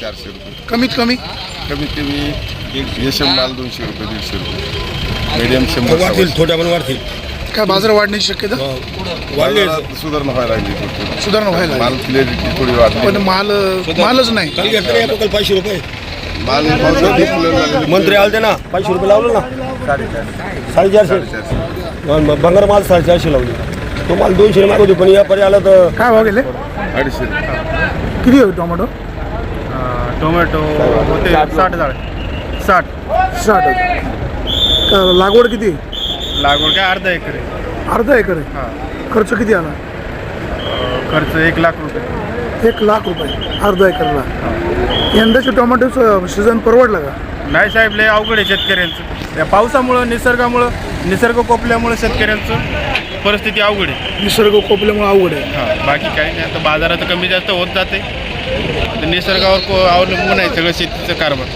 400 रुपये. कमीत कमी कमीत कमी यशम माल 200 रुपये 150 रुपये. मीडियम 100. वाढतील, थोड्या पण वाढतील. काय बाजार वाढण्याची शक्यता वाढले सुधारणा व्हायला लागली. सुधारणा व्हायला माल क्लिअरिटी थोडी वाढली. पण मालच नाही. काल घेतलं या लोकल 500 रुपये. माल मंत्री आलते ना 500 रुपये लावलं ना. 450. भंगार माल 450 लावली. तो माल 200 मागवतो पण या पर्याय आला तर काय भाव गेले 250. किती होते टोमॅटो टोमॅटो होते 60 लागवड किती लागवड काय अर्धा एकर आहे. अर्धा एकर आहे. हां खर्च किती आला खर्च 1 लाख रुपये. 1 लाख रुपये अर्धा एकरला. यंदाचे टोमॅटो सीझन परवडला का नाही साहेब लय अवघड आहे शेतकऱ्यांचं. या पावसामुळं निसर्ग कोपल्यामुळं शेतकऱ्यांचं परिस्थिती अवघड आहे. निसर्ग कोपल्यामुळे अवघड आहे. हां बाकी काही नाही. आता बाजारात कमी जास्त होत जाते. निसर्गावर अवलंबून आहे सगळं शेतीचं कारभार.